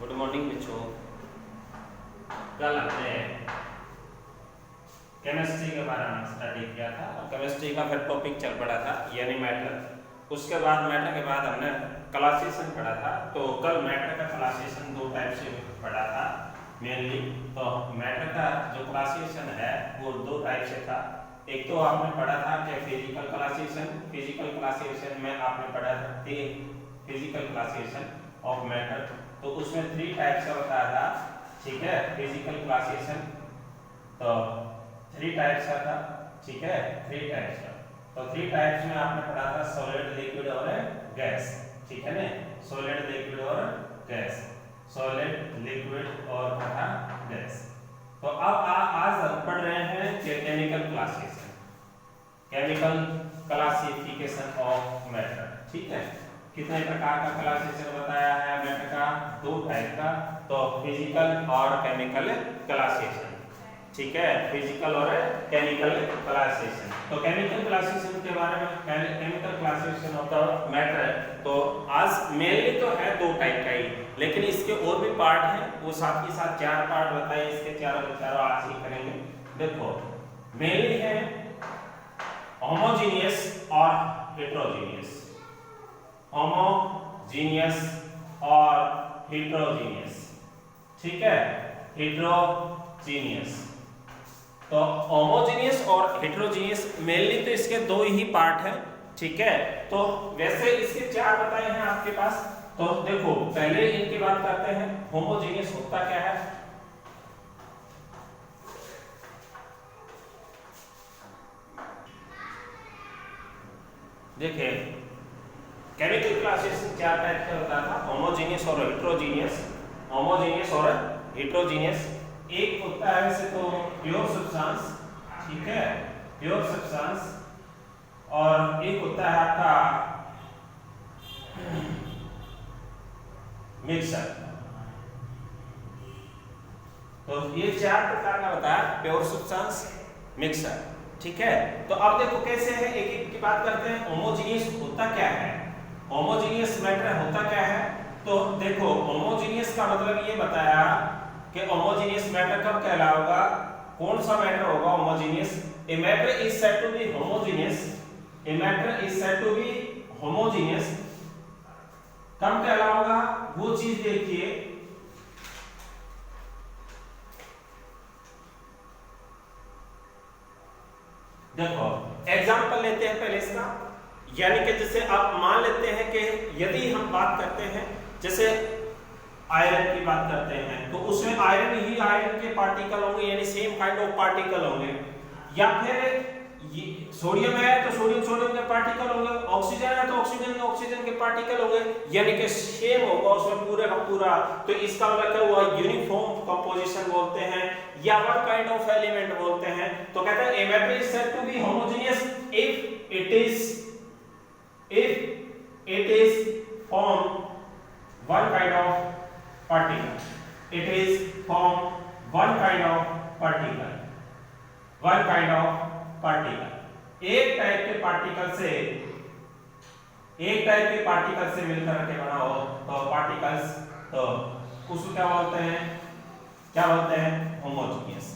Good morning बच्चों। कल हमने केमिस्ट्री के बारे में स्टडी किया था और केमिस्ट्री का फिर टॉपिक चल पड़ा था यानी मैटर। उसके बाद मैटर के बाद हमने क्लासिएशन पढ़ा था। तो कल मैटर का क्लासिएशन दो टाइप से पढ़ा था मेनली। तो मैटर का जो क्लासिएशन है वो दो टाइप से था। एक तो आपने पढ़ा था कि फिजिकल क्लासिएशन। फिजिकल क्लासिएशन में आपने पढ़ा था फिजिकल क्लासिएशन ऑफ मैटर। तो उसमें 3 टाइप से बताया था, ठीक है, फिजिकल क्लासिएशन। तो 3 टाइप्स का था, ठीक है, 3 टाइप्स का। तो 3 टाइप्स में आपने पढ़ा था सॉलिड, लिक्विड और गैस, ठीक है ना। सॉलिड, लिक्विड और गैस, सॉलिड, लिक्विड और गैस। तो अब आज हम पढ़ रहे हैं chemical classification, chemical classification of matter, ठीक है। कितने प्रकार का क्लासिफिकेशन बताया है मैटर का? 2 टाइप का। तो फिजिकल और केमिकल क्लासिफिकेशन, ठीक है, फिजिकल और केमिकल क्लासिफिकेशन। तो केमिकल क्लासिफिकेशन के बारे में, chemical classification of the matter, तो आज मेनली तो है 2 टाइप का ही, लेकिन इसके और भी पार्ट हैं, वो साथ ही साथ 4 पार्ट बताए। इसके चारों आज ही करेंगे। देखो, मेनली है होमोजीनियस और हेटेरोजीनियस, होमोजीनियस और हेटेरोजीनियस, ठीक है, हेटेरोजीनियस। तो होमोजीनियस और हेटेरोजीनियस मेनली तो इसके 2 ही पार्ट हैं, ठीक है। तो वैसे इसके 4 बताए हैं आपके पास। तो देखो, पहले इनकी बात करते हैं। होमोजीनियस होता क्या है? देखिए, केमिकल क्लासिफिकेशन 4 टाइप का होता था, होमोजीनियस और हेटेरोजीनियस। होमोजीनियस और हेटेरोजीनियस एक होता है वैसे तो प्योर सब्सटेंस, ठीक है, प्योर सब्सटेंस। और एक होता है आपका मिक्सर। तो ये 4 प्रकार का होता है, प्योर सब्सटेंस, मिक्सर, ठीक है। तो अब देखो कैसे है, एक एक की बात करते हैं। होमोजीनियस होता क्या है? होमोजीनियस मैटर होता क्या है? तो देखो, होमोजीनियस का मतलब ये बताया कि होमोजीनियस मैटर कब कहलाएगा, कौन सा मैटर होगा homogeneous? A matter is said to be homogeneous, a matter is said to be homogeneous कब कहलाएगा? वो चीज देखिए, देखो एग्जांपल लेते हैं पहले इसका। यानी कि जैसे आप मान लेते हैं कि यदि हम बात करते हैं, जैसे आयरन की बात करते हैं, तो उसमें आयरन ही आयरन के पार्टिकल होंगे, यानी सेम काइंड ऑफ पार्टिकल होंगे। या फिर सोडियम है तो सोडियम के पार्टिकल होंगे, ऑक्सीजन है तो ऑक्सीजन के पार्टिकल होंगे, यानी कि सेम होगा उसमें पूरे का पूरा। तो इसका मतलब क्या हुआ? यूनिफॉर्म कंपोजिशन बोलते हैं या वन काइंड ऑफ एलिमेंट बोलते हैं। तो कहते हैं a matter is said to be homogeneous if it is form one kind of particle, it is form one kind of particle, one kind of particle, एक type के particle से, एक type के पार्टिकल से मिलकर के बना हो तो पार्टिकल्स, तो उसको क्या बोलते हैं? क्या बोलते हैं? होमोजेनियस।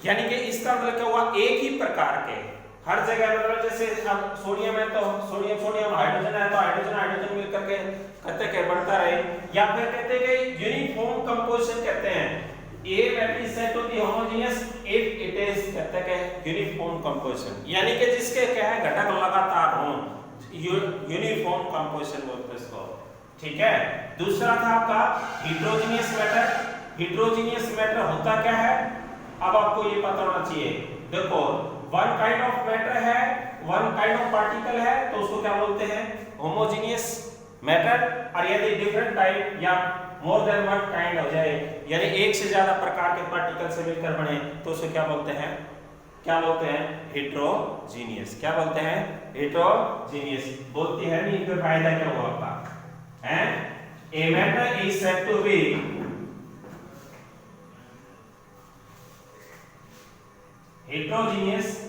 यानी कि इसका मतलब क्या हुआ? एक ही प्रकार के हर जगह, मतलब जैसे अब सोडियम है तो सोडियम, हाइड्रोजन है तो हाइड्रोजन मिलकर के कहते के बढ़ता रहे। या फिर कहते हैं कि यूनिफॉर्म कंपोजिशन कहते हैं। A matter is said to be homogeneous if it is, कहते हैं कि यूनिफॉर्म कंपोजिशन, यानी कि जिसके क्या है घटक लगातार हों, यूनिफॉर्म कंपोजिशन बोलते हैं इसको, ठीक है। दूसरा था आपका हेटेरोजेनियस मैटर। हेटेरोजेनियस मैटर होता क्या है? अब आपको ये पता होना चाहिए। देखो, वन काइंड ऑफ मैटर है, वन काइंड ऑफ पार्टिकल है, तो उसको क्या बोलते हैं? Homogeneous matter. और यदि डिफरेंट टाइप या मोर देन वन काइंड हो जाए, यानी एक से ज्यादा प्रकार के पार्टिकल से मिलकर बने, तो उसे क्या बोलते हैं? क्या बोलते हैं? हेटेरोजीनियस। क्या बोलते हैं? हेटेरोजीनियस। बोलती है नहीं, फिर फायदा क्या हुआ आपका? हैं? A matter is said to be heterogeneous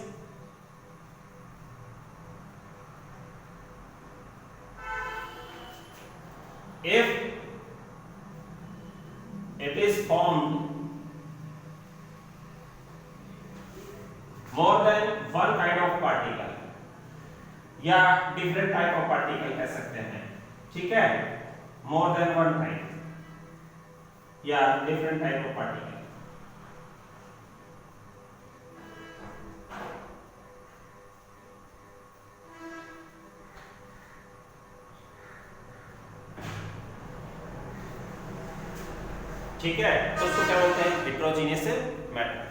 if formed more than one kind of particle या different type of particle कह सकते हैं, ठीक है, more than one type या different type of particle। ठीक है, तो उसको क्या बोलते हैं, हेटेरोजेनियस मैटर।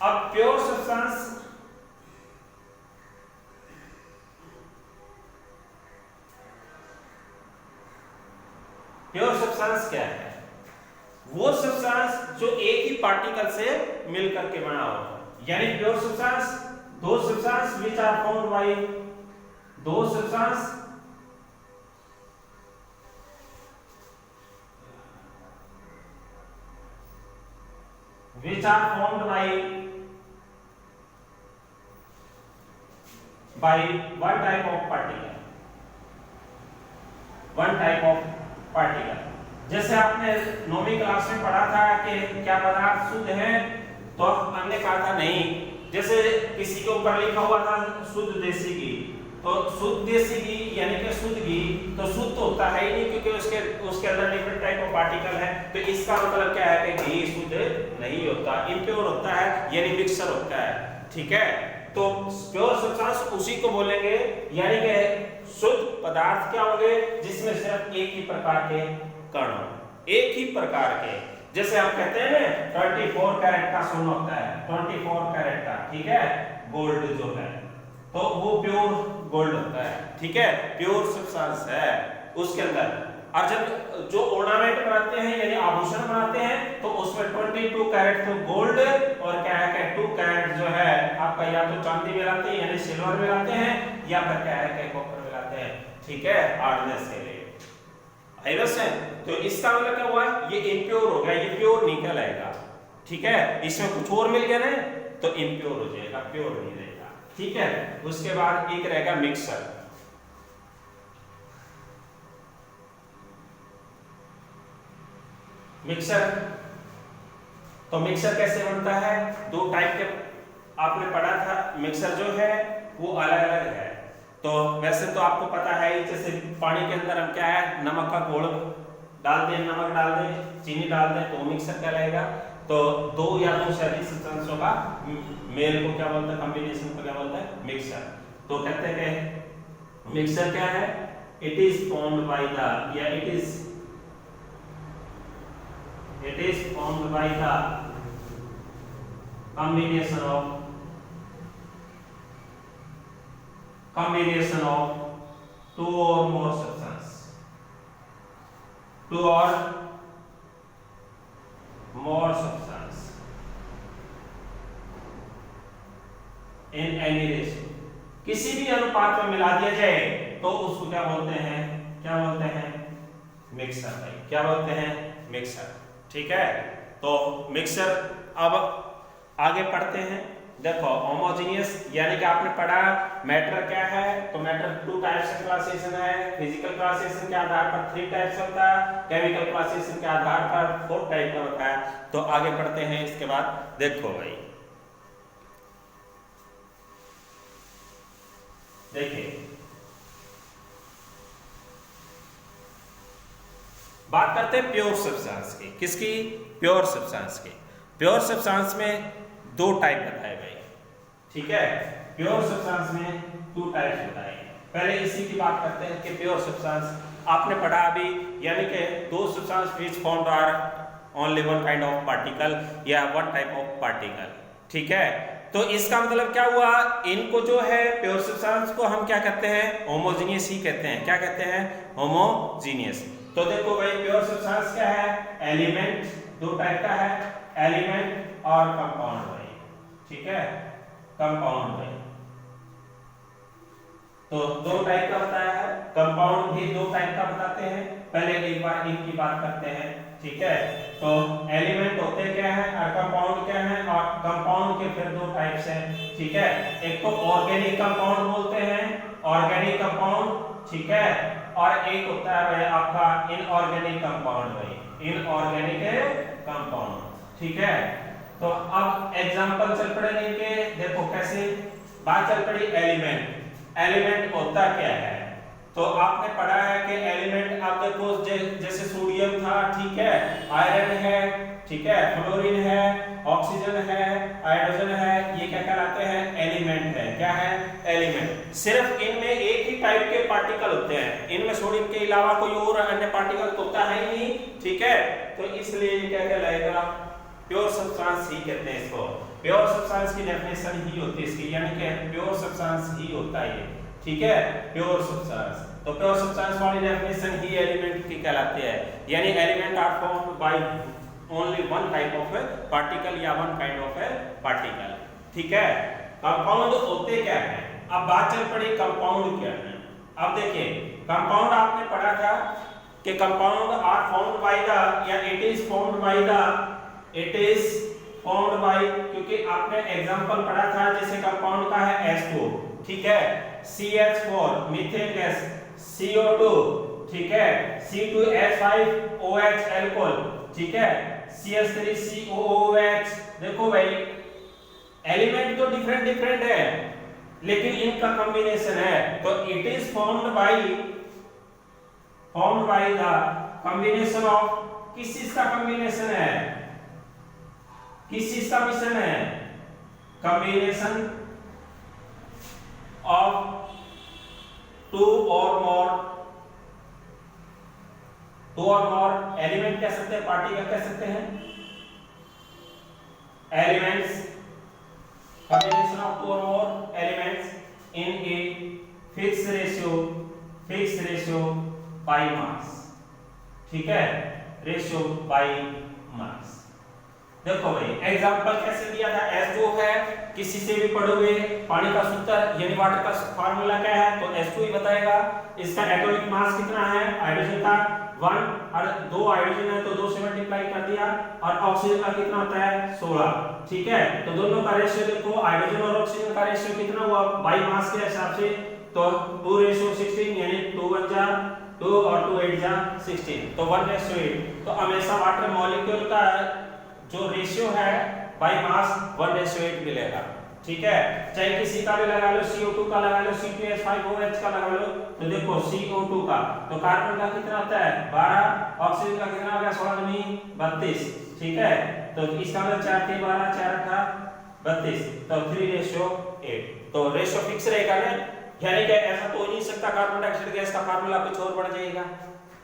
अब प्योर सब्सटेंस, प्योर सब्सटेंस क्या है, वो सब्सटेंस जो एक ही पार्टिकल से मिलकर के बना हो, यानी प्योर सब्सटेंस दो substance which are formed by दो substance which are formed by one type of particle, one type of particle। जैसे आपने 9वीं क्लास में पढ़ा था कि क्या पदार्थ शुद्ध है, तो हमने कहा था नहीं, जैसे किसी के ऊपर लिखा हुआ था शुद्ध देसी घी, तो शुद्ध देसी घी यानी कि शुद्ध घी तो शुद्ध तो होता है ही नहीं, क्योंकि उसके अंदर डिफरेंट टाइप ऑफ पार्टिकल है। तो इसका मतलब क्या है कि घी शुद्ध नहीं होता, इम्प्योर होता है, यानी मिक्सचर होता है, ठीक है। तो प्योर सब्सटेंस उसी को बोलेंगे, यानी कि शुद्ध पदार्थ क्या होंगे जिसमें सिर्फ एक ही प्रकार के कण हो, एक ही प्रकार के। जैसे हम कहते हैं ना 24 कैरेट का सोना होता है, 24 कैरेट का, ठीक है, गोल्ड जो है, तो वो प्योर गोल्ड होता है, ठीक है, प्योर सब्सटेंस है उसके अंदर। और जब जो ऑर्नामेंट बनाते हैं यानी आभूषण बनाते हैं, तो उसमें 22 कैरेट तो गोल्ड और क्या है कि 2 कैरेट जो है आपका या तो चांदी मिलाते हैं यानी सिल्वर मिलाते हैं, या फिर क्या है कि कॉपर मिलाते हैं, ठीक है, हार्डनेस के लिए। आई बस है, तो इसका मतलब क्या हुआ, ये इम्प्योर हो गया, ये प्योर नहीं कहलाएगा, ठीक है। इसमें कुछ और मिल गया ना तो इम्प्योर हो जाएगा, प्योर नहीं रहेगा, ठीक है। उसके बाद एक रहेगा मिक्सर। मिक्सर, तो मिक्सर कैसे बनता है, दो टाइप के आपने पढ़ा था। मिक्सर जो है वो अलग अलग है, तो वैसे तो आपको पता है, जैसे पानी के अंदर हम क्या है नमक का घोल डाल दें, नमक डाल दें, चीनी डाल दें, तो मिक्सर कहलाएगा। तो दो या दो से अधिक सब्सटेंसों का मेल को क्या बोलते हैं, कॉम्बिनेशन को क्या बोलते हैं, मिक्सर। तो कहते हैं कि मिक्सर क्या है, it is formed by the, या इट इज formed by the combination of two or more substance, two or more substance in any ratio, किसी भी अनुपात में मिला दिया जाए तो उसको क्या बोलते हैं, क्या बोलते हैं, मिक्सर। भाई क्या बोलते हैं, मिक्सर, ठीक है। तो मिक्सर, अब आगे पढ़ते हैं। देखो होमोजेनियस यानी कि आपने पढ़ा मैटर क्या है, तो मैटर 2 टाइप्स से क्लासिफिकेशन है, फिजिकल क्लासिफिकेशन के आधार पर 3 टाइप्स होता है, केमिकल क्लासिफिकेशन के आधार पर 4 टाइप का होता है। तो आगे पढ़ते हैं। इसके बाद देखो भाई, देखिए बात करते हैं प्योर सब्सटेंस की। किसकी, प्योर सब्सटेंस की। प्योर सब्सटेंस में 2 टाइप बताए भाई, ठीक है। प्योर सब्सटेंस में 2 टाइप्स बताए। पहले इसी की बात करते हैं कि प्योर सब्सटेंस आपने पढ़ा अभी, यानी कि 2 substance which formed are only one kind of particle या वन टाइप ऑफ पार्टिकल, ठीक है। तो इसका मतलब क्या हुआ, इनको जो है प्योर सब्सटेंस को हम क्या कहते हैं, होमोजेनियस ही कहते हैं। क्या कहते हैं, होमोजेनियस। तो देखो भाई प्योर सब्सटेंस क्या है, एलिमेंट 2 टाइप का है, एलिमेंट और कंपाउंड भाई, ठीक है, कंपाउंड भाई। तो 2 टाइप का बताया है, कंपाउंड भी 2 टाइप का बताते हैं। पहले एक बार इनकी बात करते हैं, ठीक है। तो एलिमेंट होते क्या है और कंपाउंड क्या है, और कंपाउंड के फिर 2 टाइप्स हैं, ठीक है। एक तो ऑर्गेनिक कंपाउंड बोलते हैं, ऑर्गेनिक कंपाउंड, ठीक है, और एक होता है भाई आपका इनऑर्गेनिक कंपाउंड भाई, इनऑर्गेनिक कंपाउंड। ठीक है, तो अब एग्जांपल चल पड़े इनके, देखो कैसे बात चल पड़ी। एलिमेंट, एलिमेंट होता क्या है, तो आपने पढ़ा है कि एलिमेंट आप देखो जैसे सोडियम था, ठीक है, आयरन है, ठीक है, फ्लोरीन है, ऑक्सीजन है, हाइड्रोजन है, ये क्या कहलाते हैं, एलिमेंट है। क्या है, एलिमेंट। सिर्फ इनमें एक ही टाइप के पार्टिकल होते हैं, इनमें सोडियम के अलावा कोई और अन्य पार्टिकल होता है ही नहीं, ठीक है, तो इसलिए ये क्या कहलाएगा, प्योर सब्सटेंस ही कहते हैं इसको। प्योर सब्सटेंस की डेफिनेशन ही होती है इसकी, यानी कि प्योर सब्सटेंस ही होता है ये, ठीक है, प्योर सब्सटेंस। तो प्योर सब्सटेंस वाली डेफिनेशन ही एलिमेंट की कहलाती है, यानी element are formed by only one type of particle या वन काइंड ऑफ पार्टिकल। ठीक है, कंपाउंड होते क्या है, अब बात चल पड़ी कंपाउंड क्या है। अब देखिए कंपाउंड आपने पढ़ा था कि compound are formed by the, या it is formed by the, it is formed by, क्योंकि आपने एग्जांपल पढ़ा था जैसे कंपाउंड का है H2, ठीक है, CH4 मीथेन गैस, CO2, ठीक है, C2H5OH अल्कोहल, ठीक है, CH3COOH। देखो भाई एलिमेंट तो डिफरेंट डिफरेंट है लेकिन इनका कॉम्बिनेशन है, तो it is formed by the combination of, किस चीज का कॉम्बिनेशन है, किस चीज का मिश्रण है, कॉम्बिनेशन ऑफ टू और मोर एलिमेंट कह सकते हैं, पार्टिकल कह सकते हैं, एलिमेंट्स, कॉम्बिनेशन ऑफ टू और more elements in a fix ratio by mass. ठीक है, रेशियो बाय मास। देखो भाई एग्जांपल कैसे दिया था, H2 है, किसी से भी पढ़ोगे पानी का सूत्र यानी वाटर का फार्मूला क्या है, तो H2 ही बताएगा। इसका एटॉमिक मास कितना है, हाइड्रोजन का 1 और 2 हाइड्रोजन है तो 2 से मल्टीप्लाई कर दिया, और ऑक्सीजन का कितना होता है 16। ठीक है, तो दोनों का रेशियो देखो, हाइड्रोजन और ऑक्सीजन का रेशियो कितना हुआ बाय मास के हिसाब से, तो 2:16 यानी 2 1 जा 2 और 2 8 जा 16, तो 1:8। तो हमेशा वाटर मॉलिक्यूल का जो रेशियो है बाय मास 1:8 मिलेगा। ठीक है, चाहे किसी का भी लगा लो, CO2 का लगा लो, C2H5OH का लगा लो, तो देखो CO2 का तो कार्बन का कितना होता है 12, ऑक्सीजन का कितना हो गया 16 दूनी 32। ठीक है, तो इसका मतलब 4 × 12 4 × 32, तो 3:8। तो रेशियो फिक्स रहेगा ना, यानी कि ऐसा तो हो नहीं सकता कार्बन डाइऑक्साइड गैस का फार्मूला कुछ और बढ़ जाएगा।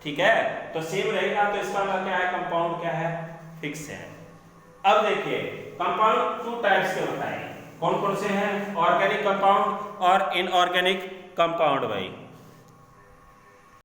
ठीक है, तो सेम रहेगा, तो इसका मतलब क्या है, कंपाउंड क्या है, फिक्स है। अब देखिए कंपाउंड 2 टाइप्स के होता है, कौन कौन से हैं, ऑर्गेनिक कंपाउंड और इनऑर्गेनिक कंपाउंड भाई।